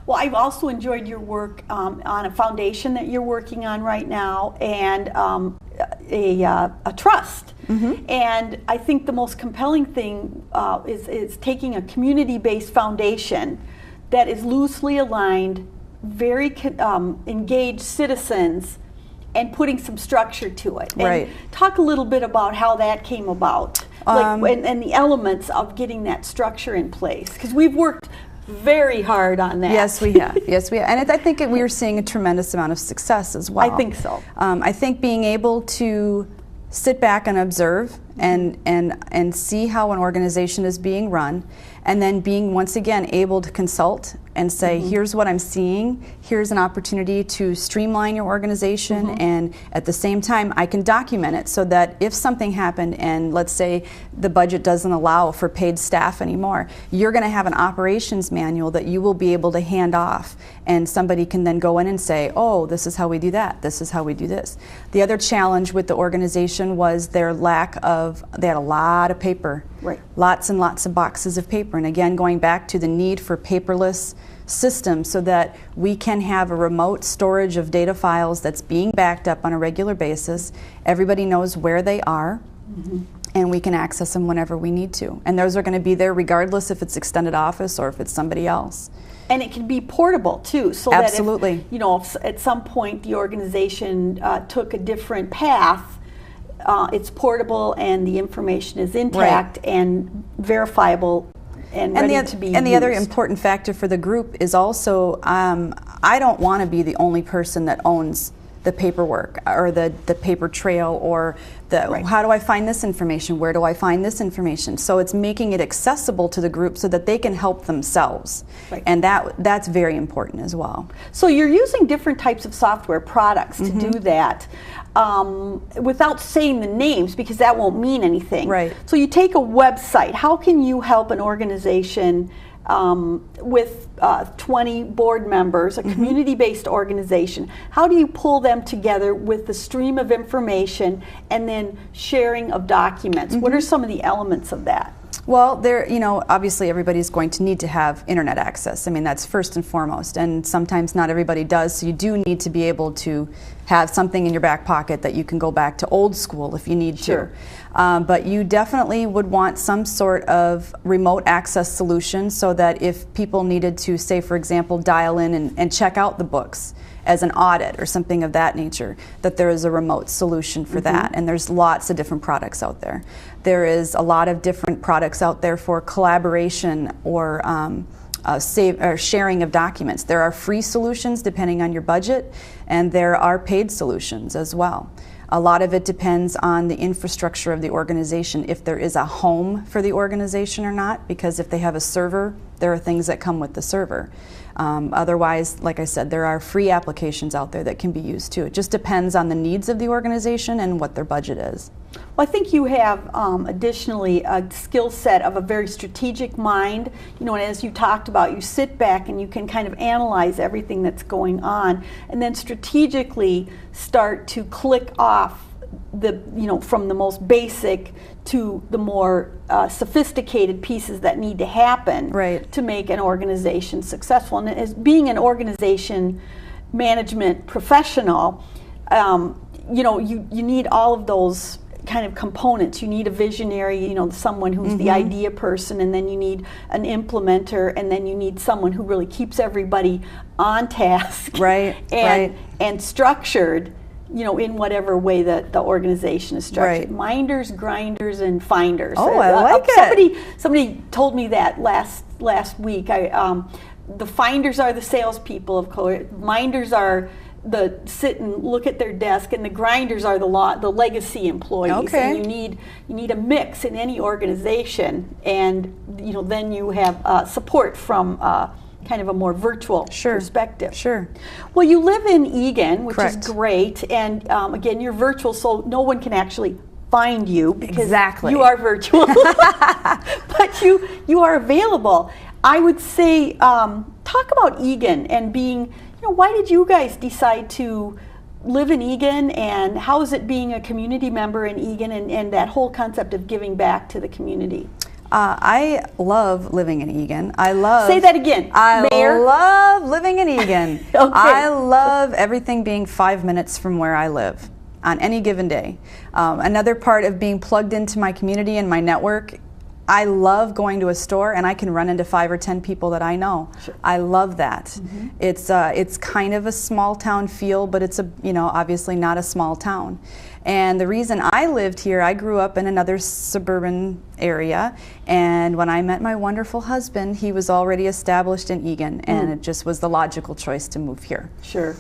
Well, I've also enjoyed your work on a foundation that you're working on right now, and a trust. And I think the most compelling thing is taking a community-based foundation that is loosely aligned, very engaged citizens, and putting some structure to it. And talk a little bit about how that came about, and the elements of getting that structure in place, because we've worked very hard on that. Yes, we have. Yes, we have. And I think we are seeing a tremendous amount of success as well. I think so. I think being able to sit back and observe and see how an organization is being run, and then being once again able to consult and say, here's what I'm seeing, here's an opportunity to streamline your organization, and at the same time I can document it so that if something happened and let's say the budget doesn't allow for paid staff anymore, you're going to have an operations manual that you will be able to hand off, and somebody can then go in and say, oh, this is how we do that, this is how we do this. The other challenge with the organization was their lack of, they had a lot of paper, lots and lots of boxes of paper, and again going back to the need for paperless system so that we can have a remote storage of data files that's being backed up on a regular basis. Everybody knows where they are, and we can access them whenever we need to. And those are going to be there regardless if it's ExtendedOffice or if it's somebody else. And it can be portable too, so Absolutely. that if, if at some point the organization took a different path, it's portable and the information is intact and verifiable and ready to be used. And the other important factor for the group is also, I don't want to be the only person that owns the paperwork or the paper trail or the how do I find this information, where do I find this information. So it's making it accessible to the group so that they can help themselves. And that's very important as well. So you're using different types of software products to do that without saying the names, because that won't mean anything. So you take a website. How can you help an organization with 20 board members, a community-based organization? How do you pull them together with the stream of information and then sharing of documents? What are some of the elements of that? Well, obviously everybody's going to need to have internet access. I mean, that's first and foremost, and sometimes not everybody does, so you do need to be able to have something in your back pocket that you can go back to old school if you need to. But you definitely would want some sort of remote access solution so that if people needed to, say for example, dial in and check out the books as an audit or something of that nature, that there is a remote solution for that. And there's lots of different products out there. There is a lot of different products out there for collaboration or sharing of documents. There are free solutions depending on your budget, and there are paid solutions as well. A lot of it depends on the infrastructure of the organization, if there is a home for the organization or not, because if they have a server, there are things that come with the server. Otherwise, like I said, there are free applications out there that can be used too. It just depends on the needs of the organization and what their budget is. Well, I think you have additionally a skill set of a very strategic mind. And as you talked about, you sit back and you can kind of analyze everything that's going on and then strategically start to click off from the most basic to the more sophisticated pieces that need to happen to make an organization successful. And as being an organization management professional, you need all of those kind of components. You need a visionary, someone who's the idea person, and then you need an implementer, and then you need someone who really keeps everybody on task and structured, in whatever way that the organization is structured. Minders, grinders, and finders. Oh, I like it. Somebody told me that last week. The finders are the salespeople, of course. Minders are the sit and look at their desk, and the grinders are the legacy employees. And you need a mix in any organization, and then you have support from kind of a more virtual perspective. Well, you live in Eagan, which is great, and again, you're virtual, so no one can actually find you because you are virtual. But you are available. I would say, talk about Eagan and being, why did you guys decide to live in Eagan, and how is it being a community member in Eagan, and that whole concept of giving back to the community? I love living in Eagan. I love. Say that again. Mayor? Love living in Eagan. Okay. I love everything being 5 minutes from where I live on any given day. Another part of being plugged into my community and my network, I love going to a store and I can run into 5 or 10 people that I know. Sure. I love that. It's kind of a small town feel, but it's obviously not a small town. And the reason I lived here, I grew up in another suburban area, and when I met my wonderful husband, he was already established in Eagan, and it just was the logical choice to move here. Sure.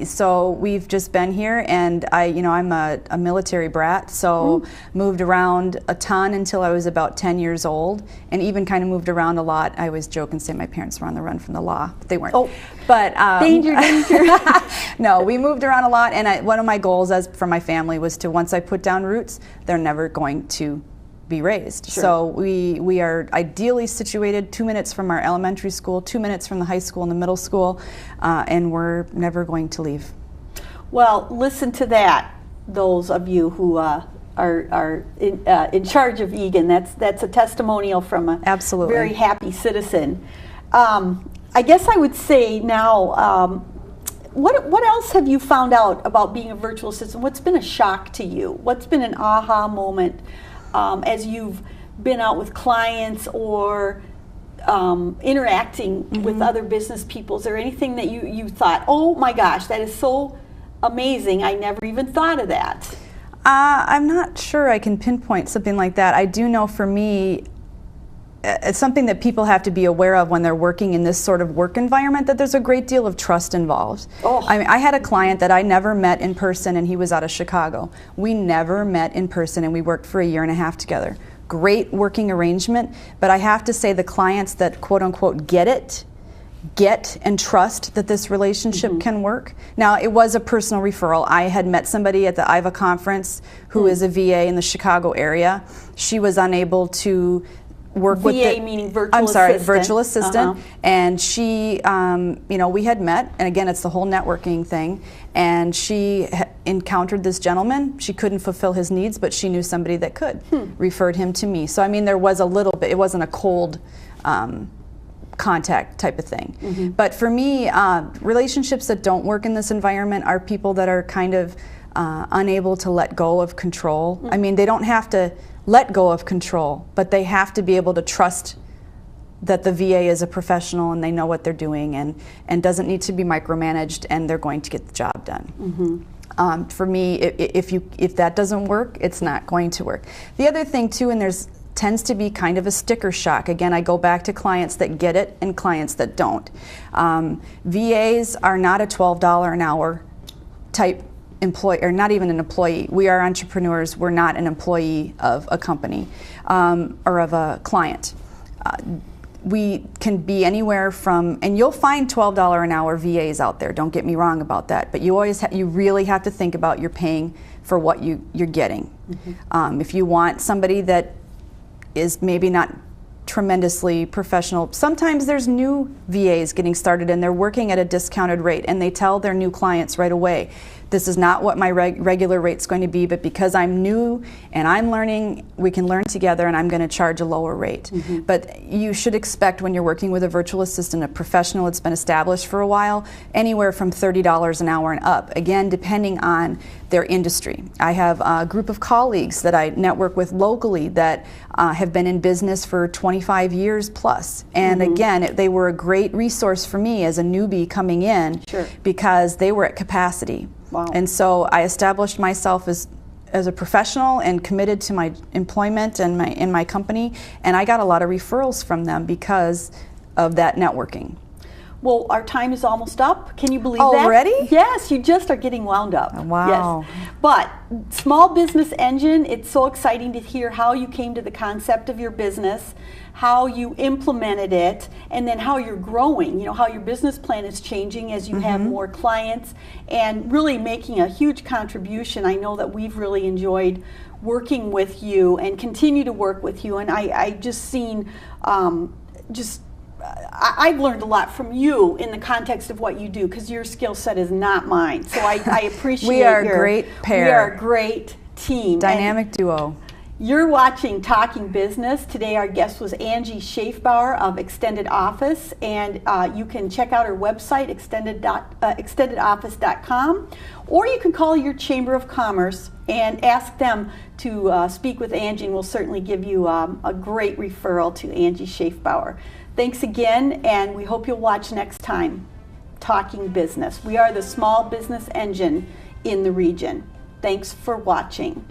So we've just been here, and I'm a military brat, so moved around a ton until I was about 10 years old, and even kind of moved around a lot. I always joke and say my parents were on the run from the law, but they weren't. Oh, but danger. No, we moved around a lot, and one of my goals for my family was to, once I put down roots, they're never going to be raised. Sure. So we are ideally situated 2 minutes from our elementary school, 2 minutes from the high school and the middle school, and we're never going to leave. Well, listen to that, those of you who are in charge of Eagan. That's a testimonial from a Absolutely. very happy citizen. I guess I would say now, what else have you found out about being a virtual assistant? What's been a shock to you? What's been an aha moment as you've been out with clients or interacting with other business people? Is there anything that you thought, oh my gosh, that is so amazing, I never even thought of that? I'm not sure I can pinpoint something like that. I do know for me, it's something that people have to be aware of when they're working in this sort of work environment, that there's a great deal of trust involved. Oh. I mean, I had a client that I never met in person, and he was out of Chicago. We never met in person, and we worked for 1.5 years together. Great working arrangement, but I have to say the clients that quote-unquote get and trust that this relationship can work. Now, it was a personal referral. I had met somebody at the IVA conference who is a VA in the Chicago area. She was unable to work VA with the, meaning virtual I'm sorry, assistant. virtual assistant. And she, we had met, and again, it's the whole networking thing. And she encountered this gentleman. She couldn't fulfill his needs, but she knew somebody that could. Referred him to me. So I mean, there was a little bit. It wasn't a cold contact type of thing. But for me, relationships that don't work in this environment are people that are kind of unable to let go of control. I mean, they don't have to let go of control, but they have to be able to trust that the VA is a professional and they know what they're doing and doesn't need to be micromanaged, and they're going to get the job done. For me, if that doesn't work, it's not going to work. The other thing too, and there's tends to be kind of a sticker shock. Again, I go back to clients that get it and clients that don't. VAs are not a $12 an hour type employee, or not even an employee. We are entrepreneurs. We're not an employee of a company or of a client. We can be anywhere from, and you'll find $12 an hour VAs out there. Don't get me wrong about that. But you always you really have to think about you're paying for what you're getting. If you want somebody that is maybe not tremendously professional. Sometimes there's new VAs getting started and they're working at a discounted rate, and they tell their new clients right away, this is not what my regular rate's going to be, but because I'm new and I'm learning, we can learn together, and I'm going to charge a lower rate. But you should expect, when you're working with a virtual assistant, a professional that's been established for a while, anywhere from $30 an hour and up, again, depending on their industry. I have a group of colleagues that I network with locally that have been in business for 25 years plus. And again, they were a great resource for me as a newbie coming in, because they were at capacity. Wow. And so I established myself as a professional and committed to my employment and in my company, and I got a lot of referrals from them because of that networking. Well, our time is almost up. Can you believe that? Already? Yes, you just are getting wound up. Wow. Yes. But Small Business Engine, it's so exciting to hear how you came to the concept of your business, how you implemented it, and then how you're growing, how your business plan is changing as you have more clients, and really making a huge contribution. I know that we've really enjoyed working with you and continue to work with you, and I just seen I've learned a lot from you in the context of what you do, because your skill set is not mine. So I appreciate We are a great pair. We are a great team. Dynamic duo. You're watching Talking Business. Today our guest was Angie Schaefbauer of ExtendedOffice, and you can check out her website, ExtendedOffice.com, or you can call your Chamber of Commerce and ask them to speak with Angie, and we'll certainly give you a great referral to Angie Schaefbauer. Thanks again, and we hope you'll watch next time. Talking Business. We are the small business engine in the region. Thanks for watching.